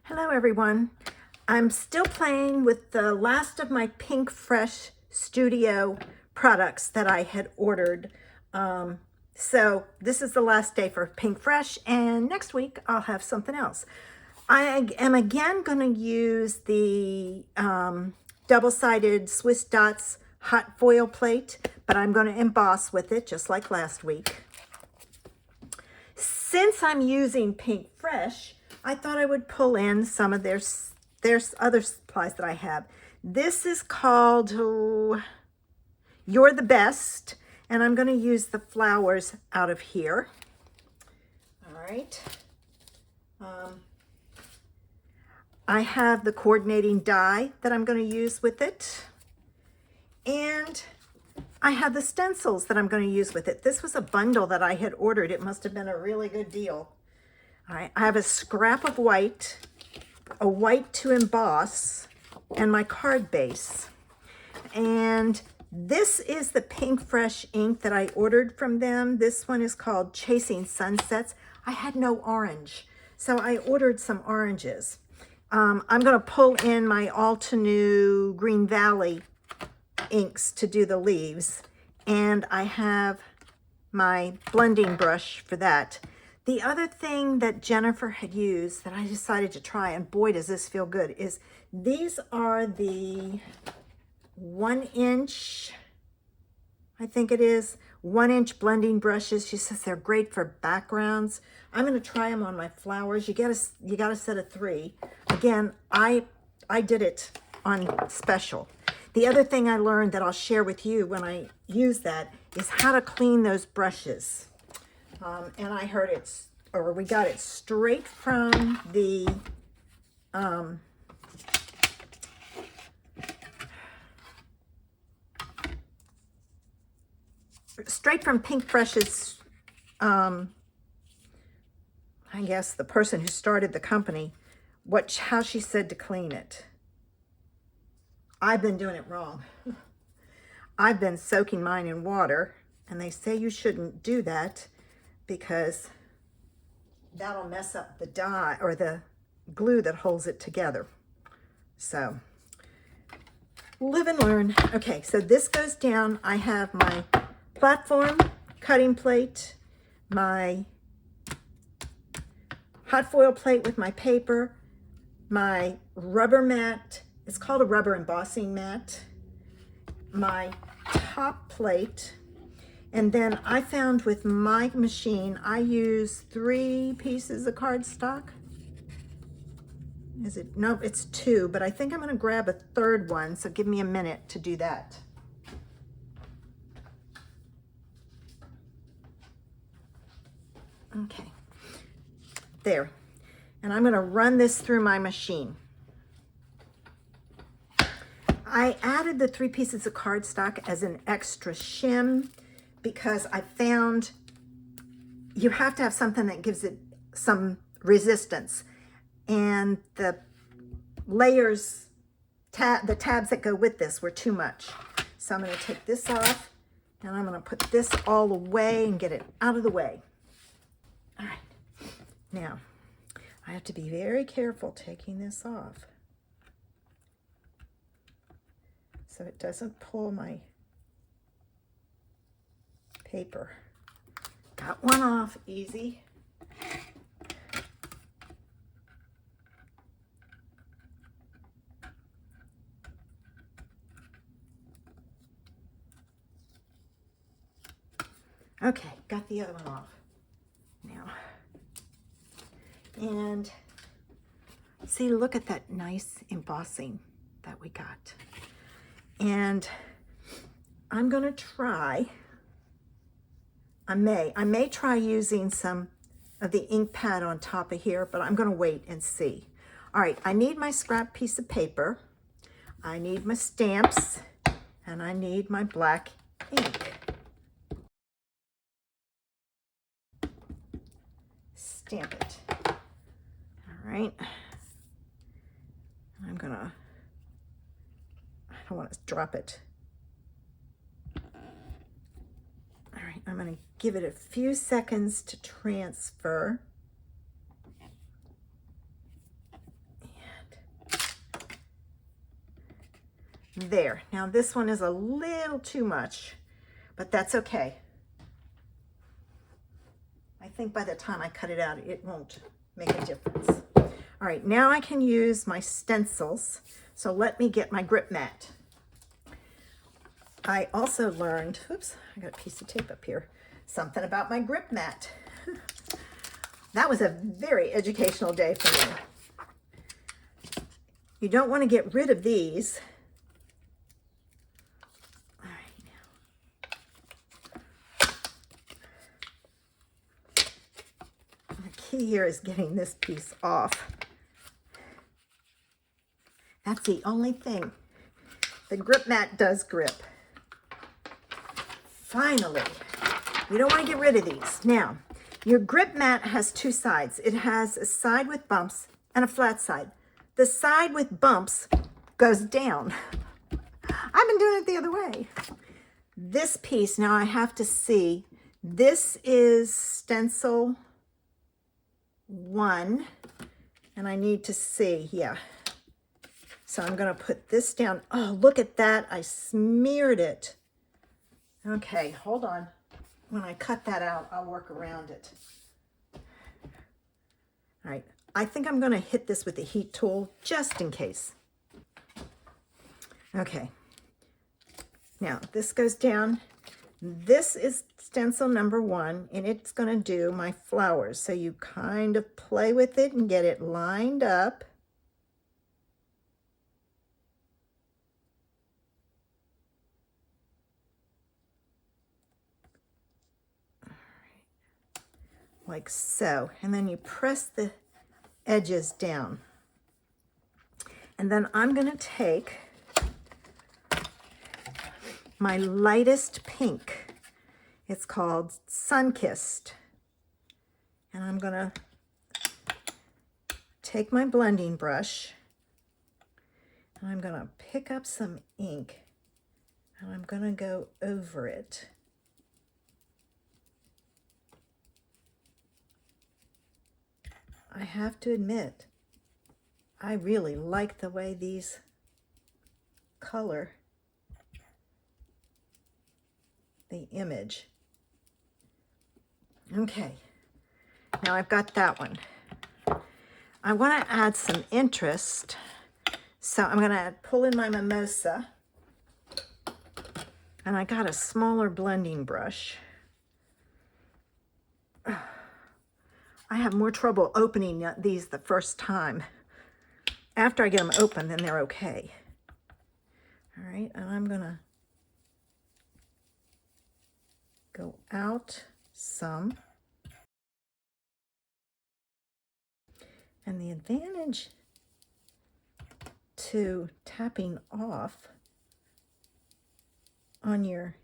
Hello everyone. I'm still playing with the last of my Pink Fresh Studio products that I had ordered. So this is the last day for Pink Fresh, and next week I'll have something else. I am again going to use the double-sided Swiss Dots hot foil plate, but I'm going to emboss with it just like last week. Since I'm using Pink Fresh, I thought I would pull in some of their other supplies that I have. This is called You're the Best, and I'm going to use the flowers out of here. All right. I have the coordinating die that I'm going to use with it. And I have the stencils that I'm going to use with it. This was a bundle that I had ordered. It must have been a really good deal. All right, I have a scrap of white, a white to emboss, and my card base. And this is the Pink Fresh ink that I ordered from them. This one is called Chasing Sunsets. I had no orange, so I ordered some oranges. I'm going to pull in my Altenew Green Valley inks to do the leaves, and I have my blending brush for that. The other thing that Jennifer had used that I decided to try, and boy does this feel good, is these are the 1-inch, I think it is, 1-inch blending brushes. She says they're great for backgrounds. I'm going to try them on my flowers. You got a set of 3. Again, I did it on special. The other thing I learned that I'll share with you when I use that is how to clean those brushes. And I heard we got it straight from the straight from Pink Fresh's, I guess the person who started the company, how she said to clean it. I've been doing it wrong. I've been soaking mine in water, and they say you shouldn't do that because that'll mess up the dye or the glue that holds it together. So live and learn. Okay, so this goes down. I have my platform cutting plate, my hot foil plate with my paper, my rubber mat. It's called a rubber embossing mat. My top plate. And then I found with my machine, I use 3 pieces of cardstock. Is it? Nope, it's 2, but I think I'm going to grab a 3rd one, so give me a minute to do that. Okay, there. And I'm going to run this through my machine. I added the 3 pieces of cardstock as an extra shim because I found you have to have something that gives it some resistance. And the layers, the tabs that go with this were too much. So I'm going to take this off, and I'm going to put this all away and get it out of the way. All right. Now, I have to be very careful taking this off so it doesn't pull my paper. Got one off, easy. Okay, got the other one off now. And see, look at that nice embossing that we got. And I'm going to try, I may try using some of the ink pad on top of here, but I'm going to wait and see. All right, I need my scrap piece of paper. I need my stamps, and I need my black ink. Stamp it. All right. I don't want to drop it. All right, I'm going to give it a few seconds to transfer. There. Now this one is a little too much, but that's okay. I think by the time I cut it out, it won't make a difference. All right, now I can use my stencils. So let me get my grip mat. I also learned, oops, I got a piece of tape up here, something about my grip mat. That was a very educational day for me. You don't want to get rid of these. All right, now. The key here is getting this piece off. That's the only thing. The grip mat does grip. Finally, you don't want to get rid of these. Now, your grip mat has two sides. It has a side with bumps and a flat side. The side with bumps goes down. I've been doing it the other way. This piece, now I have to see, this is stencil 1, and I need to see, yeah. So I'm going to put this down. Oh, look at that. I smeared it. Okay, hold on. When I cut that out, I'll work around it. All right, I think I'm going to hit this with the heat tool just in case. Okay, now this goes down. This is stencil number 1, and it's going to do my flowers. So you kind of play with it and get it lined up. Like so, and then you press the edges down. And then I'm going to take my lightest pink. It's called Sun-Kissed. And I'm going to take my blending brush, and I'm going to pick up some ink, and I'm going to go over it. I have to admit, I really like the way these color the image. Okay, now I've got that one. I want to add some interest, so I'm going to pull in my mimosa, and I got a smaller blending brush. I have more trouble opening these the first time. After I get them open, then they're okay. All right, and I'm gonna go out some. And the advantage to tapping off on your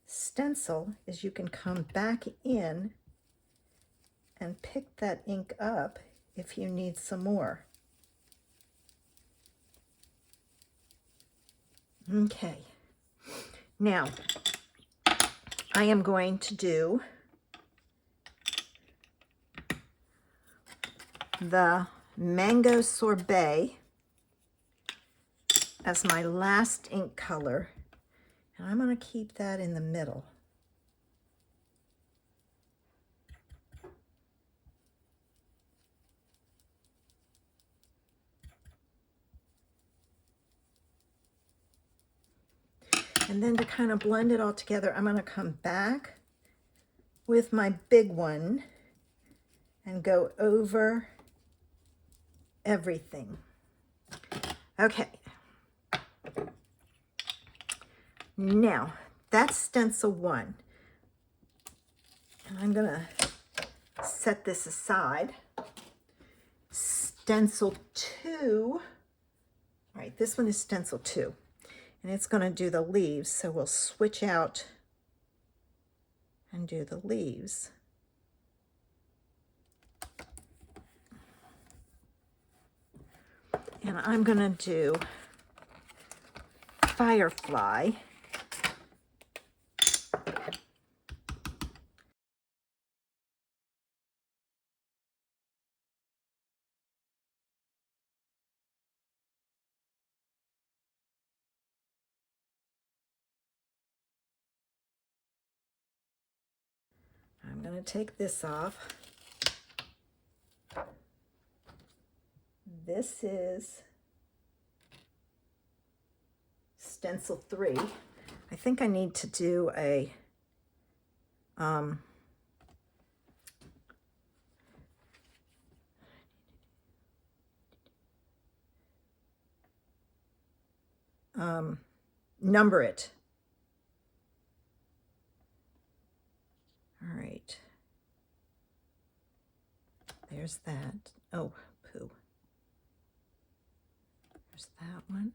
stencil is you can come back in and pick that ink up if you need some more. Okay, now I am going to do the Mango Sorbet as my last ink color, and I'm going to keep that in the middle. And then to kind of blend it all together, I'm going to come back with my big one and go over everything. Okay. Now, that's stencil 1. And I'm going to set this aside. Stencil 2. All right, this one is stencil 2. And it's going to do the leaves, so we'll switch out and do the leaves. And I'm going to do Firefly. I'm going to take this off. This is stencil 3. I think I need to do a number it. All right. There's that. Oh, poo. There's that one.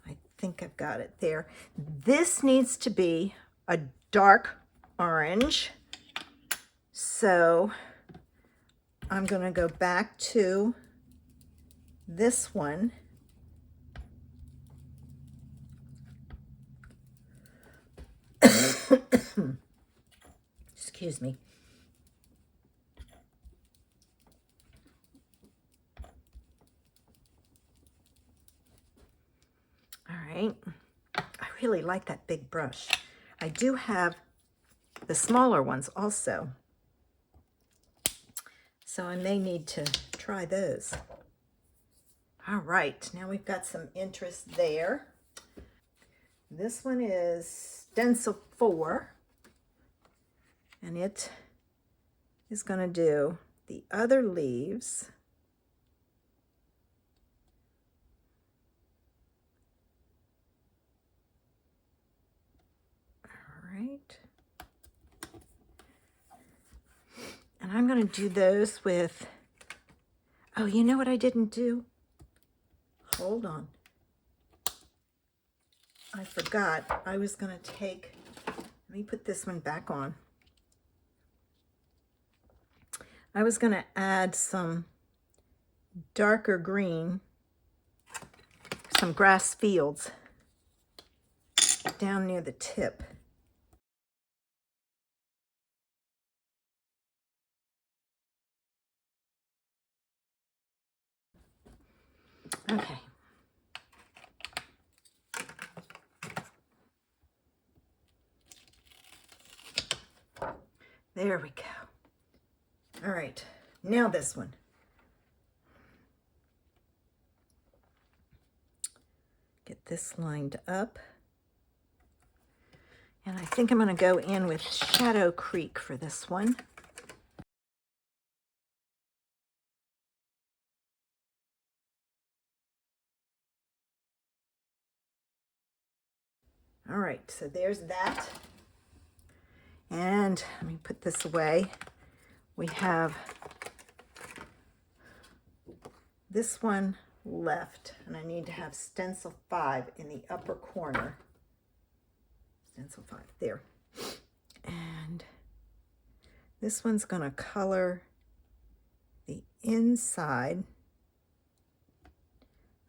I think I've got it there. This needs to be a dark orange. So I'm going to go back to this one. Excuse me. All right. I really like that big brush. I do have the smaller ones also, so I may need to try those. All right, now we've got some interest there. This one is stencil 4, and it is going to do the other leaves. All right. And I'm going to do those with, oh, you know what I didn't do? Hold on. I forgot. I was going to take, let me put this one back on. I was going to add some darker green, some grass fields down near the tip. Okay. There we go. All right, now this one. Get this lined up. And I think I'm going to go in with Shadow Creek for this one. All right, so there's that. And let me put this away. We have this one left, and I need to have stencil 5 in the upper corner. Stencil 5, there. And this one's going to color the inside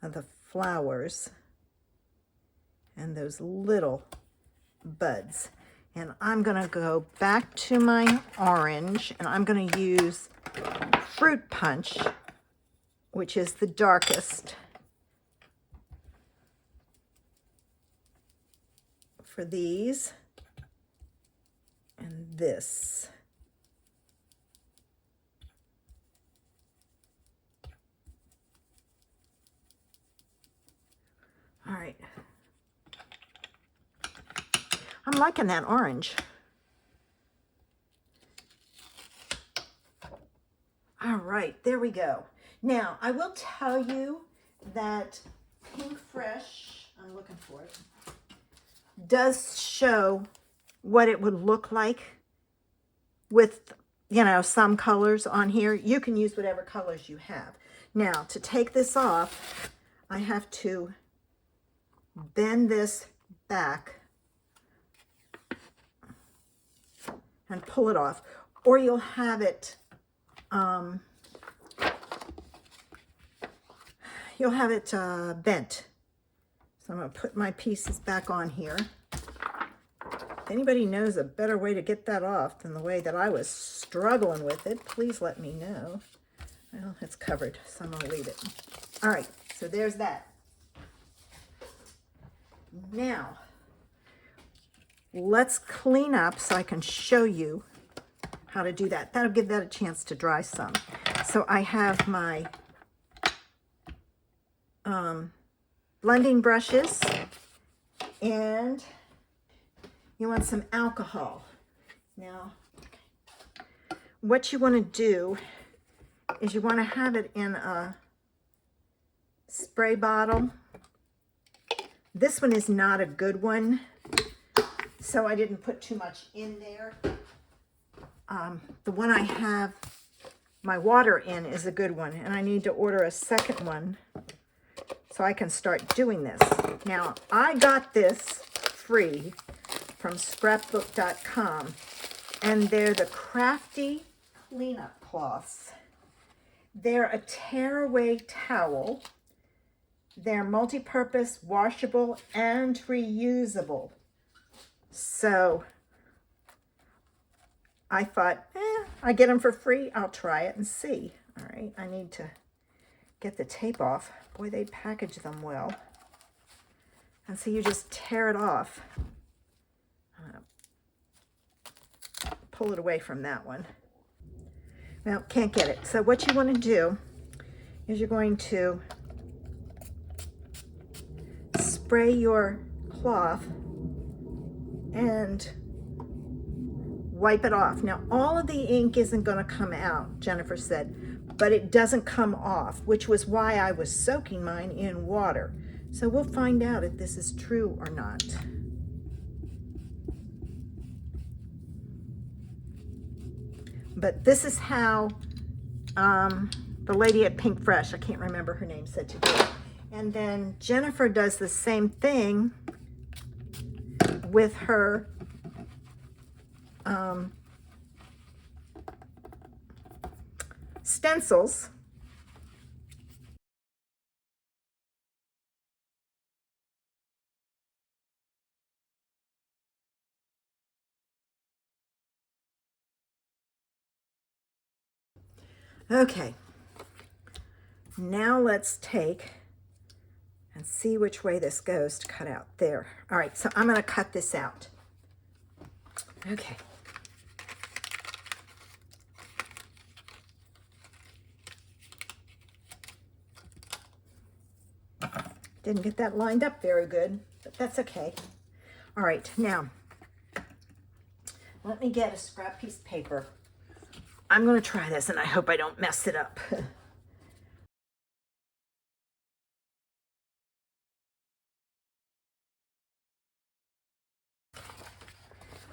of the flowers and those little buds. And I'm going to go back to my orange, and I'm going to use Fruit Punch, which is the darkest, for these and this. All right. I'm liking that orange. All right, there we go. Now, I will tell you that Pink Fresh, I'm looking for it, does show what it would look like with, you know, some colors on here. You can use whatever colors you have. Now, to take this off, I have to bend this back and pull it off, or you'll have it bent. So I'm going to put my pieces back on here. If anybody knows a better way to get that off than the way that I was struggling with it, please let me know. Well, it's covered, so I'm going to leave it. All right, so there's that. Now, let's clean up so I can show you how to do that. That'll give that a chance to dry some. So I have my blending brushes, and you want some alcohol. Now, what you want to do is you want to have it in a spray bottle. This one is not a good one, so I didn't put too much in there. The one I have my water in is a good one, and I need to order a second one so I can start doing this. Now, I got this free from scrapbook.com, and they're the Crafty Cleanup Cloths. They're a tearaway towel. They're multi-purpose, washable, and reusable. So I thought, I get them for free. I'll try it and see. All right, I need to get the tape off. Boy, they package them well. And so you just tear it off. Pull it away from that one. Well, can't get it. So what you want to do is you're going to spray your cloth and wipe it off. Now, all of the ink isn't going to come out, Jennifer said, but it doesn't come off, which was why I was soaking mine in water. So we'll find out if this is true or not. But this is how the lady at Pink Fresh, I can't remember her name, said to do it. And then Jennifer does the same thing with her stencils. Okay, now let's take and see which way this goes to cut out there. All right, so I'm going to cut this out. Okay. Didn't get that lined up very good, but that's okay. All right, now let me get a scrap piece of paper. I'm going to try this, and I hope I don't mess it up.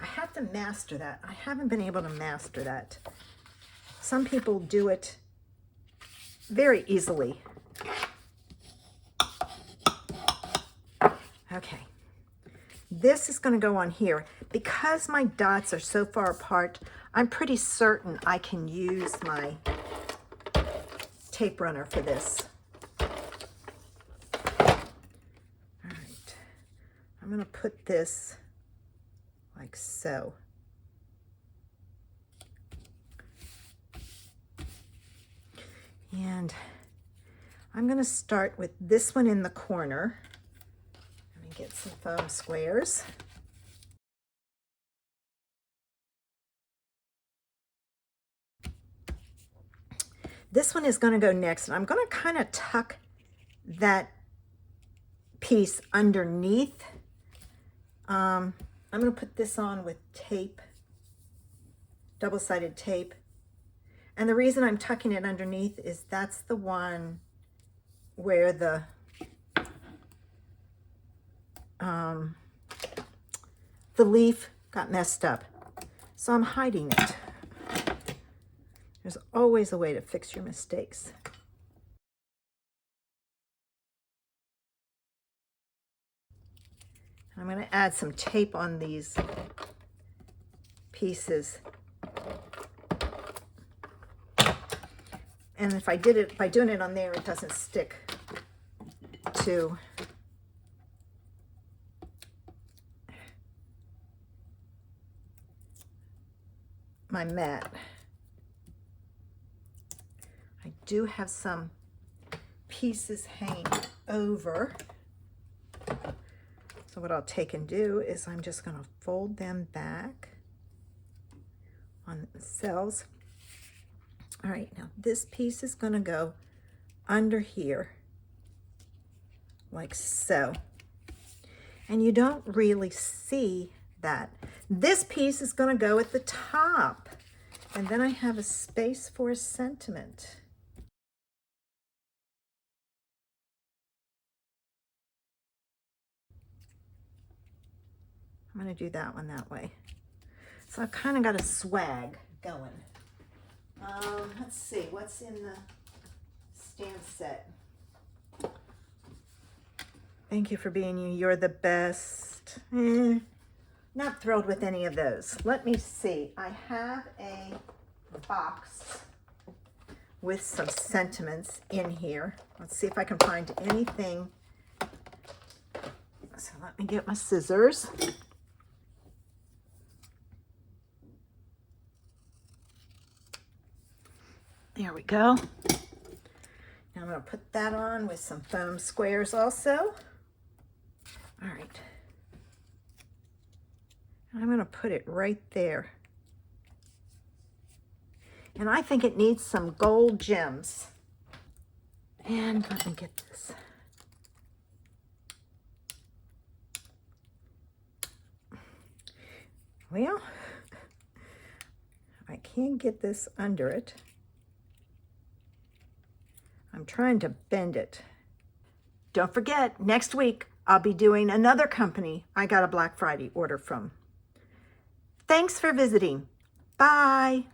I have to master that. I haven't been able to master that. Some people do it very easily. Okay. This is going to go on here. Because my dots are so far apart, I'm pretty certain I can use my tape runner for this. All right. I'm going to put this like so. And I'm going to start with this one in the corner. Let me get some foam squares. This one is going to go next, and I'm going to kind of tuck that piece underneath. I'm going to put this on with tape, double-sided tape. And the reason I'm tucking it underneath is that's the one where the leaf got messed up. So I'm hiding it. There's always a way to fix your mistakes. I'm going to add some tape on these pieces. And if I did it, by doing it on there, it doesn't stick to my mat. I do have some pieces hanging over. So what I'll take and do is I'm just going to fold them back on themselves. All right, now this piece is going to go under here, like so. And you don't really see that. This piece is going to go at the top. And then I have a space for a sentiment. I'm going to do that one that way. So I've kind of got a swag going. Let's see, what's in the stamp set? Thank you for being you. You're the best. Not thrilled with any of those. Let me see. I have a box with some sentiments in here. Let's see if I can find anything. So let me get my scissors. There we go. Now I'm going to put that on with some foam squares also. All right. I'm going to put it right there. And I think it needs some gold gems. And let me get this. Well, I can't get this under it. I'm trying to bend it. Don't forget, next week I'll be doing another company I got a Black Friday order from. Thanks for visiting. Bye.